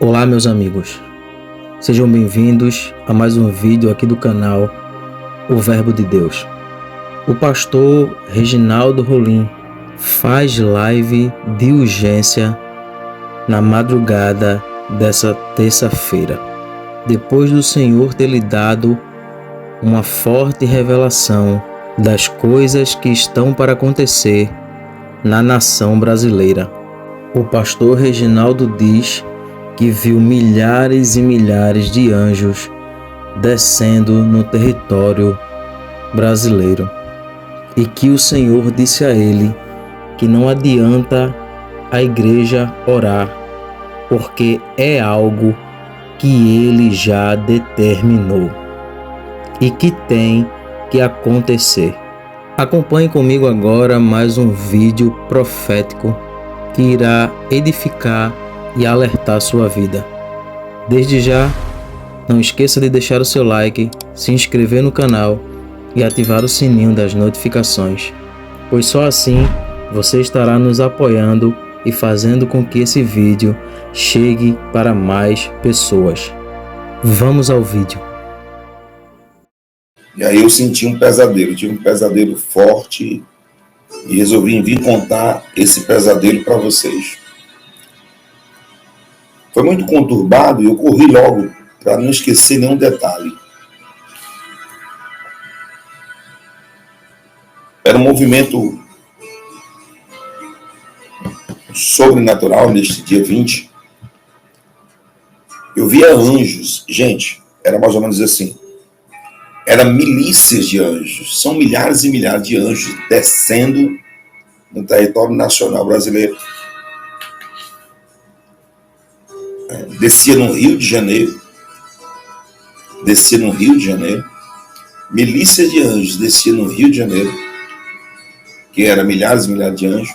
Olá, meus amigos, sejam bem-vindos a mais um vídeo aqui do canal O Verbo de Deus. O pastor Reginaldo Rolim faz live de urgência na madrugada dessa terça-feira, depois do Senhor ter lhe dado uma forte revelação das coisas que estão para acontecer na nação brasileira. O pastor Reginaldo diz que viu milhares e milhares de anjos descendo no território brasileiro e que o Senhor disse a ele que não adianta a igreja orar, porque é algo que ele já determinou e que tem que acontecer. Acompanhe comigo agora mais um vídeo profético que irá edificar e alertar sua vida. Desde já, não esqueça de deixar o seu like, se inscrever no canal e ativar o sininho das notificações, pois só assim você estará nos apoiando e fazendo com que esse vídeo chegue para mais pessoas. Vamos ao vídeo. E aí eu senti um pesadelo, tive um pesadelo forte e resolvi vir contar esse pesadelo para vocês. Foi muito conturbado e eu corri logo para não esquecer nenhum detalhe. Era um movimento sobrenatural neste dia 20. Eu via anjos, gente, era mais ou menos assim. Eram milícias de anjos, são milhares e milhares de anjos descendo no território nacional brasileiro. Descia no Rio de Janeiro, milícias de anjos descia no Rio de Janeiro, que era milhares e milhares de anjos,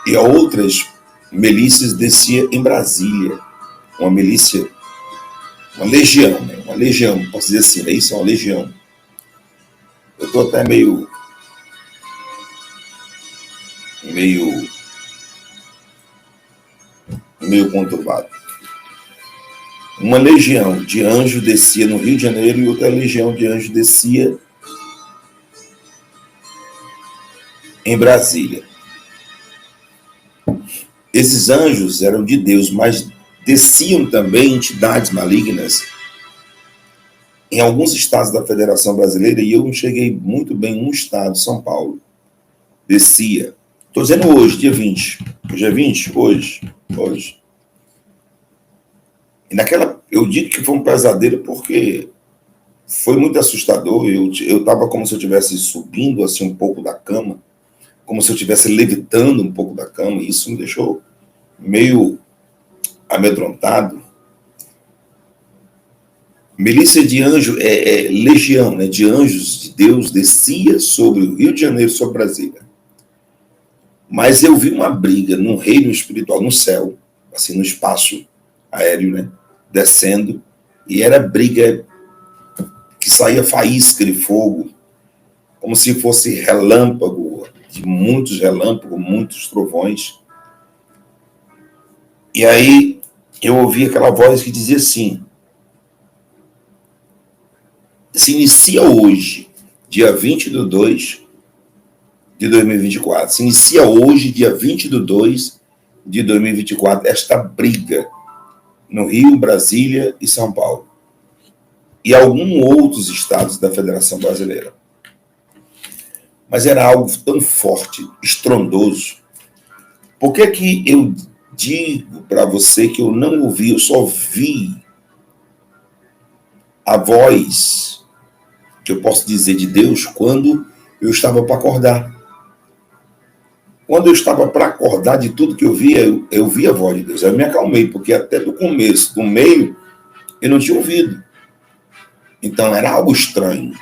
e outras milícias descia em Brasília, uma milícia, uma legião, posso dizer assim, né? Isso é uma legião. Eu estou até meio conturbado. Uma legião de anjos descia no Rio de Janeiro e outra legião de anjos descia em Brasília. Esses anjos eram de Deus, mas desciam também entidades malignas em alguns estados da Federação Brasileira, e eu cheguei muito bem em um estado, São Paulo. Descia. Estou dizendo hoje, dia 20. Hoje é 20? Hoje. E eu digo que foi um pesadelo porque foi muito assustador. Eu estava como se eu estivesse subindo assim um pouco da cama, como se eu estivesse levitando um pouco da cama, e isso me deixou meio amedrontado. Milícia de anjo, legião, né, de anjos de Deus descia sobre o Rio de Janeiro, sobre Brasília. Mas eu vi uma briga no reino espiritual, no céu, assim, no espaço aéreo, né, descendo, e era briga que saía faísca de fogo, como se fosse relâmpago, de muitos relâmpagos, muitos trovões. E aí eu ouvi aquela voz que dizia assim: se inicia hoje, dia 20/2 de 2024, se inicia hoje, dia 20/2 de 2024, esta briga no Rio, Brasília e São Paulo, e alguns outros estados da Federação Brasileira. Mas era algo tão forte, estrondoso. Por que eu digo para você que eu não ouvi, eu só vi a voz, que eu posso dizer, de Deus, quando eu estava para acordar. Quando eu estava para acordar de tudo que eu via, eu vi a voz de Deus. Eu me acalmei, porque até do começo, do meio, eu não tinha ouvido. Então era algo estranho.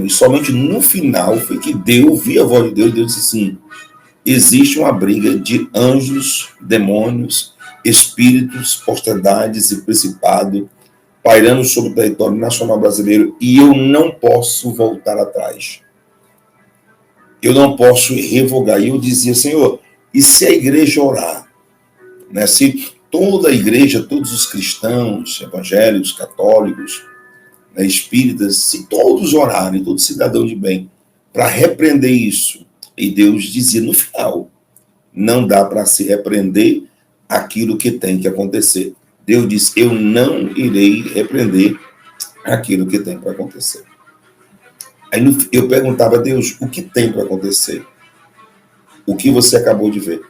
E somente no final foi que eu vi a voz de Deus. Deus disse assim: existe uma briga de anjos, demônios, espíritos, potestades e principado pairando sobre o território nacional brasileiro, e eu não posso voltar atrás. Eu não posso revogar. E eu dizia: Senhor, e se a igreja orar? Né? Se toda a igreja, todos os cristãos, evangélicos, católicos, né, espíritas, se todos orarem, todo cidadão de bem, para repreender isso, e Deus dizia no final, não dá para se repreender aquilo que tem que acontecer. Deus disse, eu não irei repreender aquilo que tem para acontecer. Aí eu perguntava a Deus, o que tem para acontecer? O que você acabou de ver?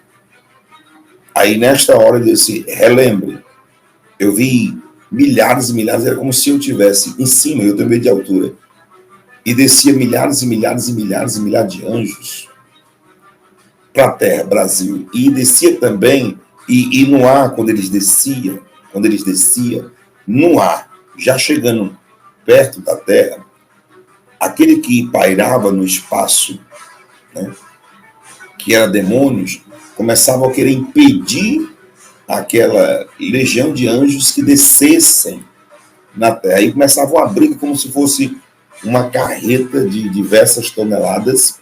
Aí nesta hora eu disse, relembre, eu vi milhares e milhares, era como se eu estivesse em cima, eu tenho medo de altura, e descia milhares e milhares e milhares e milhares de anjos para a terra, Brasil, e descia também, e no ar, quando eles desciam, no ar, já chegando perto da terra, aquele que pairava no espaço, né, que era demônios, começavam a querer impedir aquela legião de anjos que descessem na terra. Aí começava uma briga como se fosse uma carreta de diversas toneladas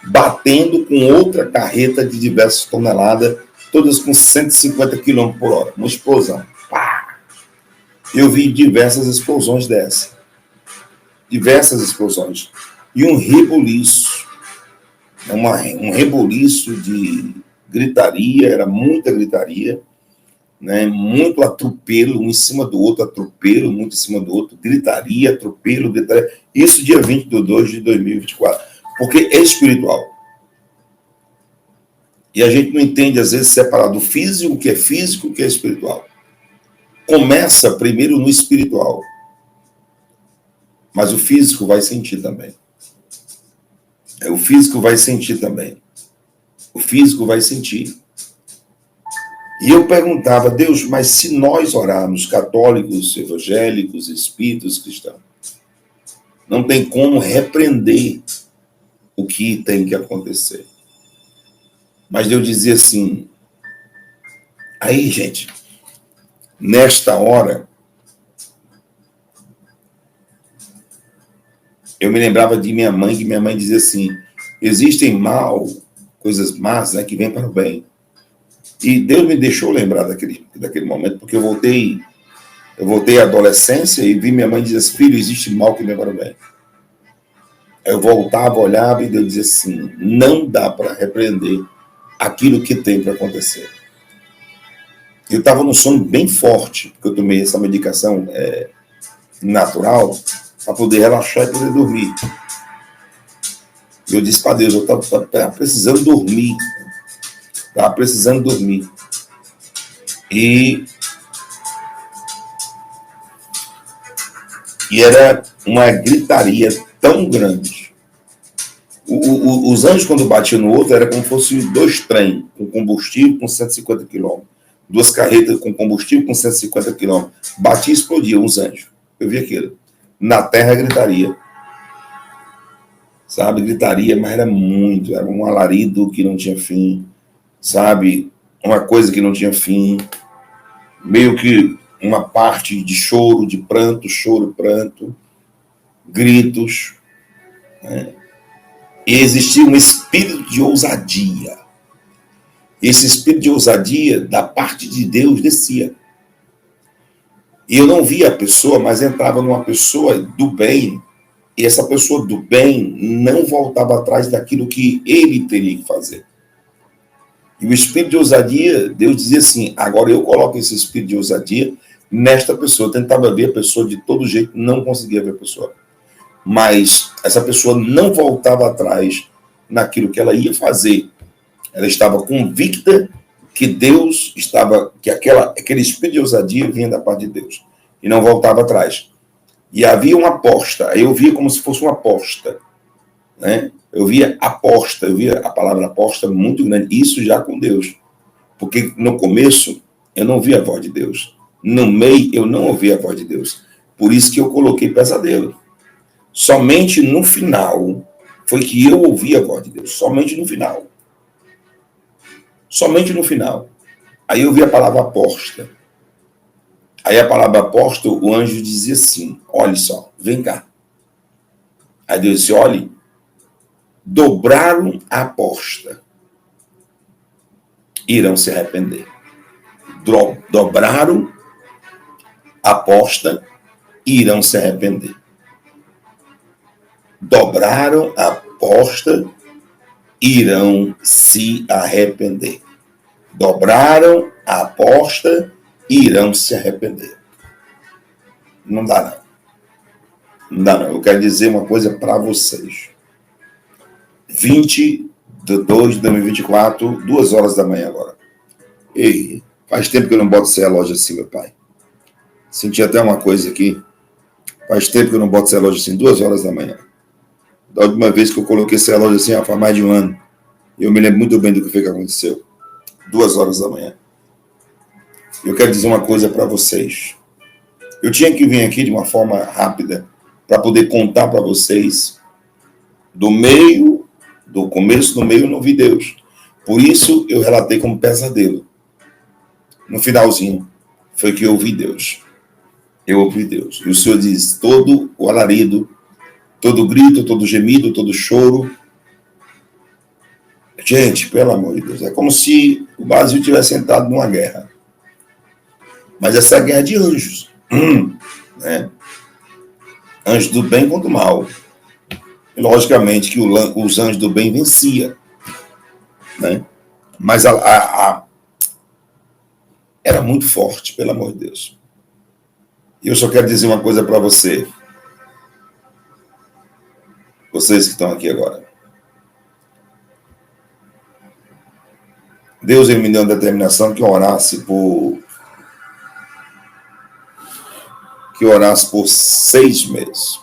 batendo com outra carreta de diversas toneladas, todas com 150 km por hora. Uma explosão. Pá! Eu vi diversas explosões dessa. Diversas explosões. E um reboliço. Um reboliço de gritaria, era muita gritaria, né? Muito atropelo, um em cima do outro, atropelo, muito em cima do outro, gritaria, atropelo, gritaria. Isso dia 20/2 de 2024. Porque é espiritual. E a gente não entende, às vezes, separar do físico, o que é físico, o que é espiritual. Começa primeiro no espiritual. Mas o físico vai sentir também. O físico vai sentir também. O físico vai sentir. E eu perguntava, Deus, mas se nós orarmos, católicos, evangélicos, espíritos, cristãos, não tem como repreender o que tem que acontecer. Mas Deus dizia assim, aí, gente, nesta hora, eu me lembrava de minha mãe, que minha mãe dizia assim, existem coisas más, né, que vêm para o bem. E Deus me deixou lembrar daquele momento, porque eu voltei à adolescência e vi minha mãe dizer assim, filho, existe mal que vem para o bem. Eu voltava, olhava e Deus dizia assim, não dá para repreender aquilo que tem para acontecer. Eu estava num sono bem forte, porque eu tomei essa medicação natural para poder relaxar e poder dormir. Eu disse para Deus, eu estava precisando dormir. Estava precisando dormir. E era uma gritaria tão grande. Os anjos, quando batiam no outro, era como se fossem 2 trens com combustível com 150 km. 2 carretas com combustível com 150 km. Batia e explodia os anjos. Eu vi aquilo. Na terra, gritaria. Sabe? Gritaria, mas era muito. Era um alarido que não tinha fim. Sabe? Uma coisa que não tinha fim. Meio que uma parte de choro, de pranto, gritos. Né? E existia um espírito de ousadia. Esse espírito de ousadia, da parte de Deus, descia. E eu não via a pessoa, mas entrava numa pessoa do bem, e essa pessoa do bem não voltava atrás daquilo que ele teria que fazer. E o espírito de ousadia, Deus dizia assim, agora eu coloco esse espírito de ousadia nesta pessoa. Eu tentava ver a pessoa de todo jeito, não conseguia ver a pessoa. Mas essa pessoa não voltava atrás naquilo que ela ia fazer. Ela estava convicta que Deus estava, que aquele espírito de ousadia vinha da parte de Deus. E não voltava atrás. E havia uma aposta. Eu via como se fosse uma aposta. Né? Eu via aposta, eu via a palavra aposta muito grande. Isso já com Deus. Porque no começo eu não via a voz de Deus. No meio eu não ouvia a voz de Deus. Por isso que eu coloquei pesadelo. Somente no final foi que eu ouvi a voz de Deus. Somente no final. Somente no final. Aí eu vi a palavra aposta. Aí a palavra aposta, o anjo dizia assim, olhe só, vem cá. Aí Deus disse, olhe, dobraram a aposta. irão se arrepender. Dobraram a aposta e irão se arrepender. Dobraram a aposta e irão se arrepender. Dobraram a aposta e irão se arrepender. Não dá, não. Não dá, não. Eu quero dizer uma coisa para vocês. 20 de 2 de 2024, 2 horas da manhã agora. Ei, faz tempo que eu não boto esse relógio assim, meu pai. Senti até uma coisa aqui. Faz tempo que eu não boto esse relógio assim, 2 horas da manhã. Da última vez que eu coloquei esse relógio assim, faz mais de um ano. E eu me lembro muito bem do que foi que aconteceu. 2 horas da manhã. Eu quero dizer uma coisa para vocês. Eu tinha que vir aqui de uma forma rápida para poder contar para vocês do começo, do meio, eu não vi Deus. Por isso eu relatei como pesadelo. No finalzinho, foi que eu ouvi Deus. Eu ouvi Deus. E o Senhor diz, todo o alarido, todo grito, todo gemido, todo choro. Gente, pelo amor de Deus, é como se o Brasil tivesse sentado numa guerra. Mas essa guerra de anjos. Né? Anjos do bem contra o mal. E, logicamente que os anjos do bem venciam. Né? Mas era muito forte, pelo amor de Deus. E eu só quero dizer uma coisa para você. Vocês que estão aqui agora. Deus ele me deu uma determinação que eu orasse por 6 meses.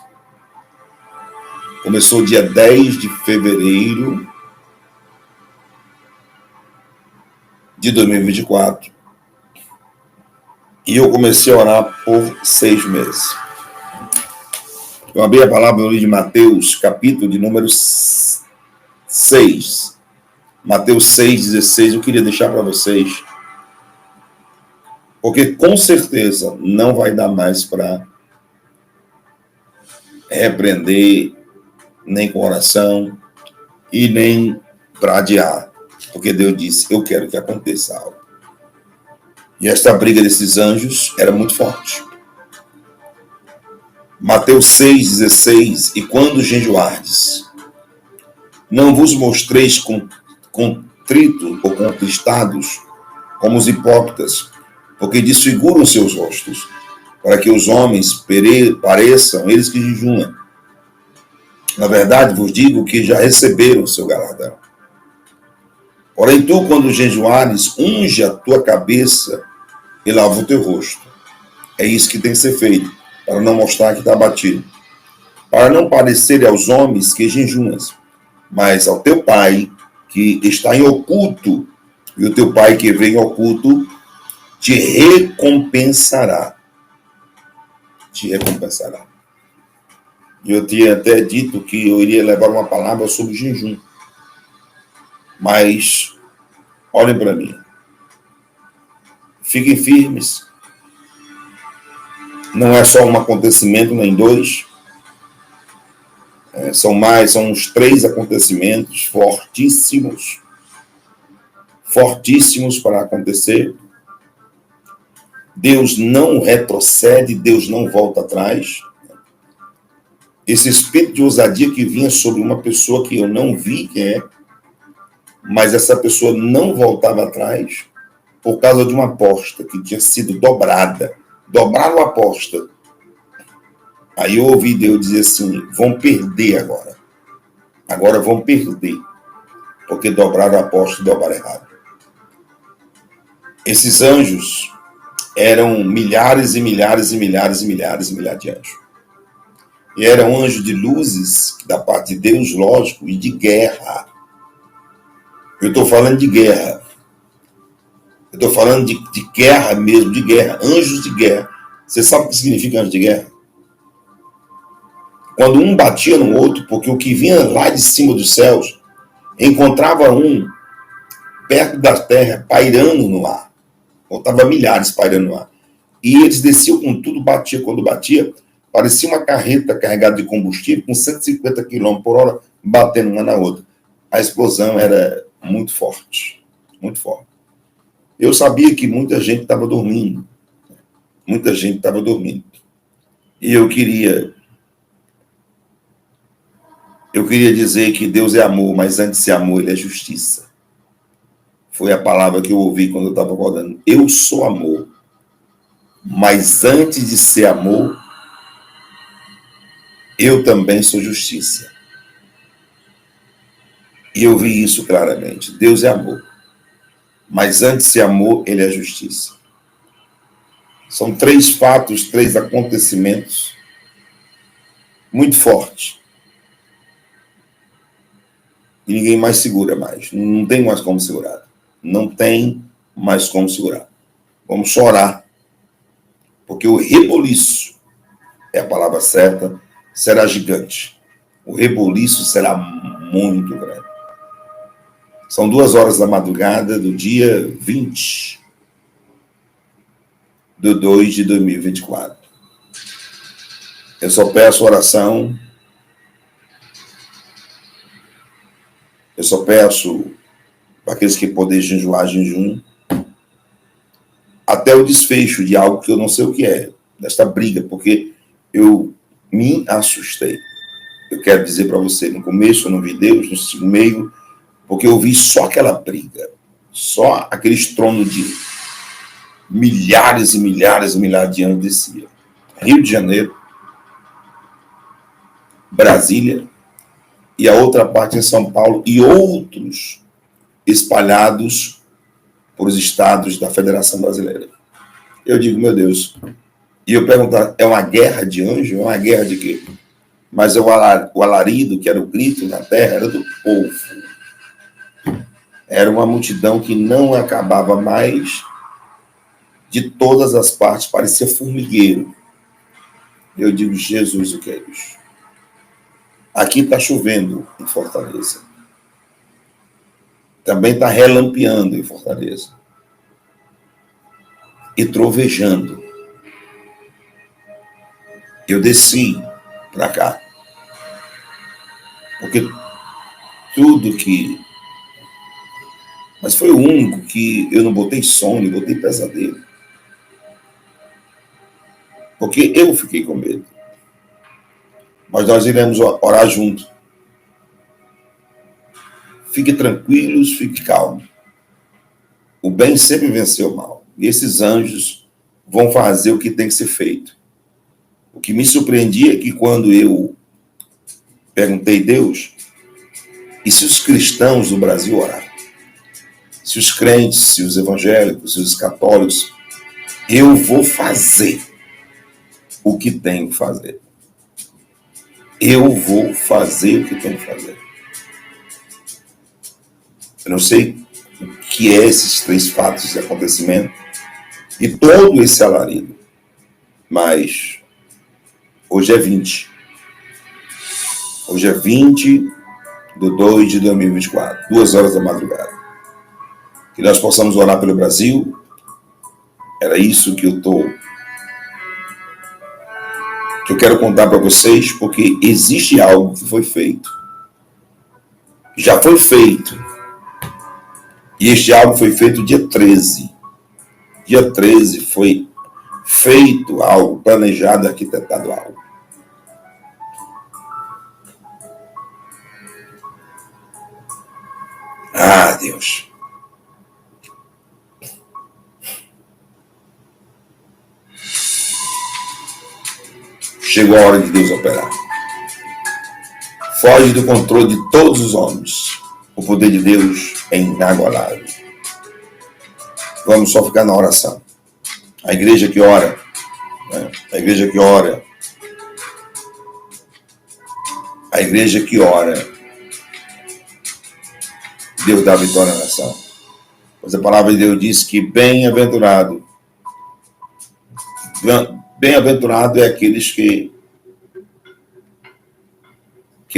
Começou dia 10 de fevereiro de 2024. E eu comecei a orar por 6 meses. Eu abri a palavra no livro de Mateus, capítulo de número 6. Mateus 6,16, eu queria deixar para vocês. Porque com certeza não vai dar mais para repreender, nem com oração, e nem para adiar. Porque Deus disse, eu quero que aconteça algo. E esta briga desses anjos era muito forte. Mateus 6,16, e quando jejuardes, não vos mostreis contritos ou contristados como os hipócritas, porque desfiguram seus rostos, para que os homens pareçam eles que jejuam. Na verdade, vos digo que já receberam o seu galardão. Porém, tu, quando jejuares, unge a tua cabeça e lava o teu rosto. É isso que tem que ser feito, para não mostrar que está abatido. Para não parecer aos homens que jejuas, mas ao teu Pai que está em oculto, e o teu Pai que vem em oculto te recompensará. Te recompensará. Eu tinha até dito que eu iria levar uma palavra sobre jejum. Mas, olhem para mim. Fiquem firmes. Não é só um acontecimento, nem 2. São uns 3 acontecimentos fortíssimos. Fortíssimos para acontecer. Deus não retrocede, Deus não volta atrás. Esse espírito de ousadia que vinha sobre uma pessoa que eu não vi quem é, mas essa pessoa não voltava atrás por causa de uma aposta que tinha sido dobrada. Dobraram a aposta. Aí eu ouvi Deus dizer assim, vão perder agora. Agora vão perder. Porque dobraram a aposta e dobraram errado. Esses anjos eram milhares e milhares e milhares e milhares e milhares de anjos. E eram anjos de luzes, da parte de Deus, lógico, e de guerra. Eu estou falando de guerra. Eu estou falando de guerra mesmo, de guerra. Anjos de guerra. Você sabe o que significa anjo de guerra? Quando um batia no outro, porque o que vinha lá de cima dos céus, encontrava um perto da terra, pairando no ar. Faltava milhares pairando no ar. E eles desciam com tudo, batia. Quando batia, parecia uma carreta carregada de combustível com 150 km por hora, batendo uma na outra. A explosão era muito forte. Muito forte. Eu sabia que muita gente estava dormindo. Muita gente estava dormindo. E eu queria dizer que Deus é amor, mas antes de ser amor, ele é justiça. Foi a palavra que eu ouvi quando eu estava acordando. Eu sou amor, mas antes de ser amor, eu também sou justiça. E eu vi isso claramente. Deus é amor, mas antes de ser amor, ele é justiça. São 3 fatos, 3 acontecimentos muito fortes. E ninguém mais segura mais. Não tem mais como segurar. Não tem mais como segurar. Vamos chorar. Porque o reboliço, é a palavra certa, será gigante. O reboliço será muito grande. São 2 horas da madrugada do dia 20/2 de 2024. Eu só peço oração. Eu só peço para aqueles que podem jejuar, jejum, até o desfecho de algo que eu não sei o que é, desta briga, porque eu me assustei. Eu quero dizer para você, no começo eu não vi Deus, no meio, porque eu vi só aquela briga, só aquele estrondo de milhares e milhares e milhares de anos descia. Rio de Janeiro, Brasília, e a outra parte em São Paulo, e outros espalhados por os estados da Federação Brasileira. Eu digo, meu Deus, e eu pergunto, é uma guerra de anjo? É uma guerra de quê? Mas o alarido, que era o grito na terra, era do povo. Era uma multidão que não acabava mais, de todas as partes, parecia formigueiro. Eu digo, Jesus, o que é isso? Aqui está chovendo em Fortaleza. Também está relampeando em Fortaleza. E trovejando. Eu desci para cá. Porque tudo que... Mas foi o único que eu não botei sono, eu botei pesadelo. Porque eu fiquei com medo. Mas nós iremos orar junto. Fique tranquilos, fique calmo. O bem sempre venceu o mal. E esses anjos vão fazer o que tem que ser feito. O que me surpreendia é que quando eu perguntei a Deus, e se os cristãos do Brasil orarem? Se os crentes, se os evangélicos, se os católicos, eu vou fazer o que tenho que fazer. Eu vou fazer o que tenho que fazer. Eu não sei o que é esses 3 fatos de acontecimento e todo esse alarido. Mas hoje é 20. Hoje é 20/2 de 2024, 2 horas da madrugada. Que nós possamos orar pelo Brasil. Era isso que eu quero contar para vocês, porque existe algo que foi feito. Já foi feito. E este algo foi feito dia 13. Dia 13 foi feito algo, planejado, arquitetado algo. Ah, Deus. Chegou a hora de Deus operar. Foge do controle de todos os homens. O poder de Deus é inagualável. Vamos só ficar na oração. A igreja que ora, né? A igreja que ora, a igreja que ora, Deus dá vitória à nação. Pois a palavra de Deus diz que bem-aventurado é aqueles que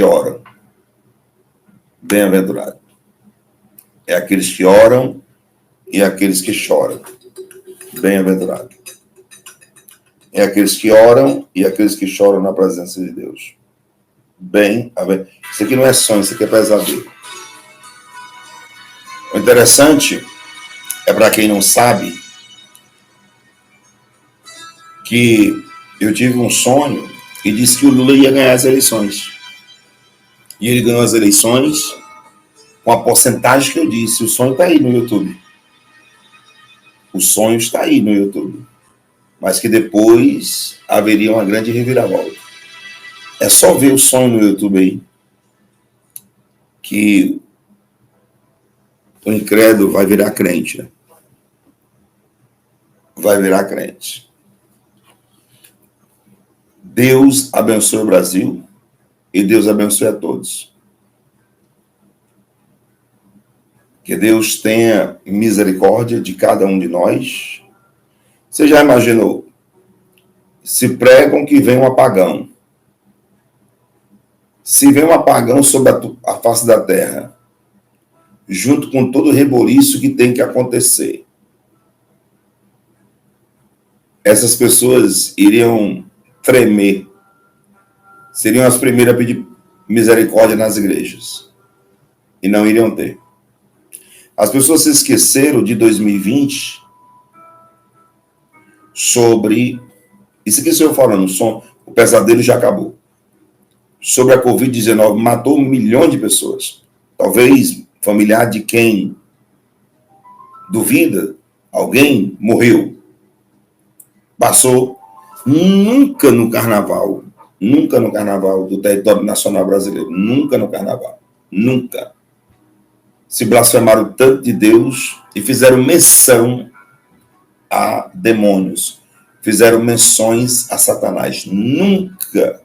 oram. Bem-aventurado. É aqueles que oram e aqueles que choram. Bem-aventurado. É aqueles que oram e aqueles que choram na presença de Deus. Bem-aventurado. Isso aqui não é sonho, isso aqui é pesadelo. O interessante é para quem não sabe, que eu tive um sonho e disse que o Lula ia ganhar as eleições. E ele ganhou as eleições com a porcentagem que eu disse. O sonho está aí no YouTube. O sonho está aí no YouTube. Mas que depois haveria uma grande reviravolta. É só ver o sonho no YouTube aí, que o incrédulo vai virar crente, né? Vai virar crente. Deus abençoe o Brasil e Deus abençoe a todos. Que Deus tenha misericórdia de cada um de nós. Você já imaginou? Se pregam que vem um apagão. Se vem um apagão sobre a face da terra, junto com todo o reboliço que tem que acontecer, essas pessoas iriam tremer, seriam as primeiras a pedir misericórdia nas igrejas, e não iriam ter. As pessoas se esqueceram de 2020 sobre, isso que estou falando, o pesadelo já acabou. Sobre a Covid-19, matou 1 milhão de pessoas. Talvez familiar de quem duvida, alguém morreu. Passou nunca no carnaval do território nacional brasileiro, nunca no carnaval, nunca. Se blasfemaram tanto de Deus e fizeram menção a demônios, fizeram menções a Satanás, nunca.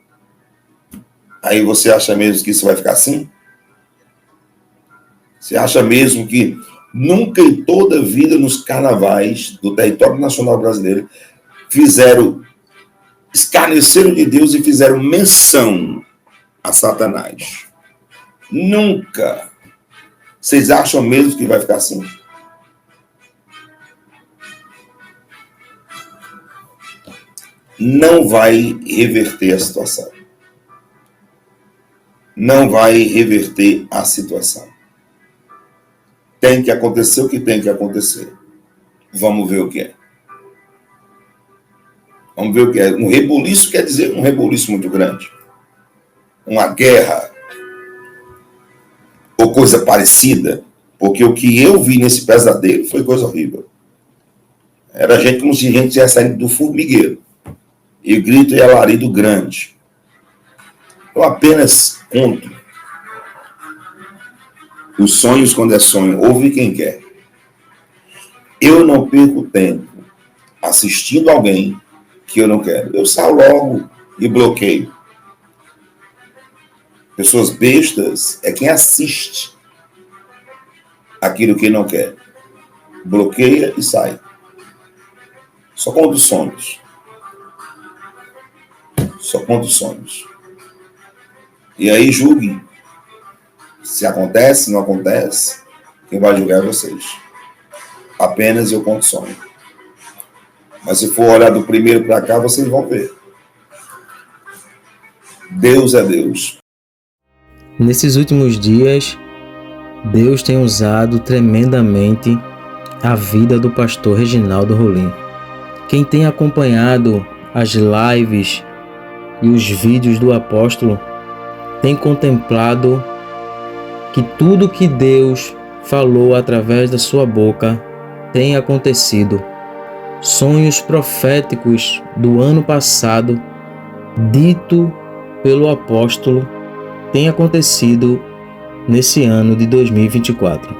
Aí você acha mesmo que isso vai ficar assim? Você acha mesmo que nunca em toda a vida nos carnavais do território nacional brasileiro escarneceram de Deus e fizeram menção a Satanás? Nunca. Vocês acham mesmo que vai ficar assim? Não vai reverter a situação. Não vai reverter a situação. Tem que acontecer o que tem que acontecer. Vamos ver o que é. Vamos ver o que é. Um reboliço quer dizer um reboliço muito grande. Uma guerra ou coisa parecida, porque o que eu vi nesse pesadelo foi coisa horrível. Era gente como se a gente tivesse saído do formigueiro. E grito e alarido grande. Eu apenas conto os sonhos quando é sonho. Ouve quem quer. Eu não perco tempo assistindo alguém que eu não quero. Eu saio logo e bloqueio. Pessoas bestas é quem assiste aquilo que não quer. Bloqueia e sai. Só conto os sonhos. Só conto os sonhos. E aí julguem. Se acontece, se não acontece, quem vai julgar é vocês. Apenas eu conto sonho. Mas se for olhar do primeiro para cá, vocês vão ver. Deus é Deus. Nesses últimos dias, Deus tem usado tremendamente a vida do pastor Reginaldo Rolim. Quem tem acompanhado as lives e os vídeos do apóstolo tem contemplado que tudo que Deus falou através da sua boca tem acontecido. Sonhos proféticos do ano passado, dito pelo apóstolo, tem acontecido nesse ano de 2024.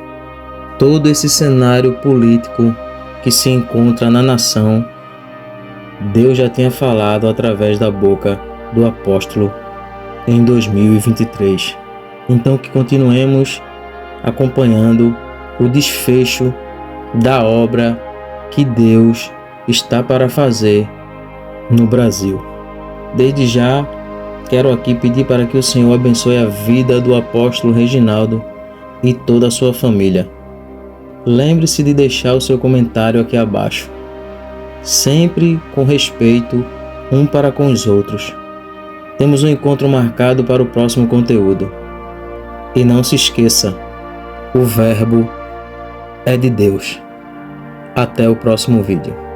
Todo esse cenário político que se encontra na nação, Deus já tinha falado através da boca do apóstolo em 2023. Então que continuemos acompanhando o desfecho da obra que Deus está para fazer no Brasil. Desde já, quero aqui pedir para que o Senhor abençoe a vida do apóstolo Reginaldo e toda a sua família. Lembre-se de deixar o seu comentário aqui abaixo, sempre com respeito um para com os outros. Temos um encontro marcado para o próximo conteúdo. E não se esqueça, o Verbo é de Deus. Até o próximo vídeo.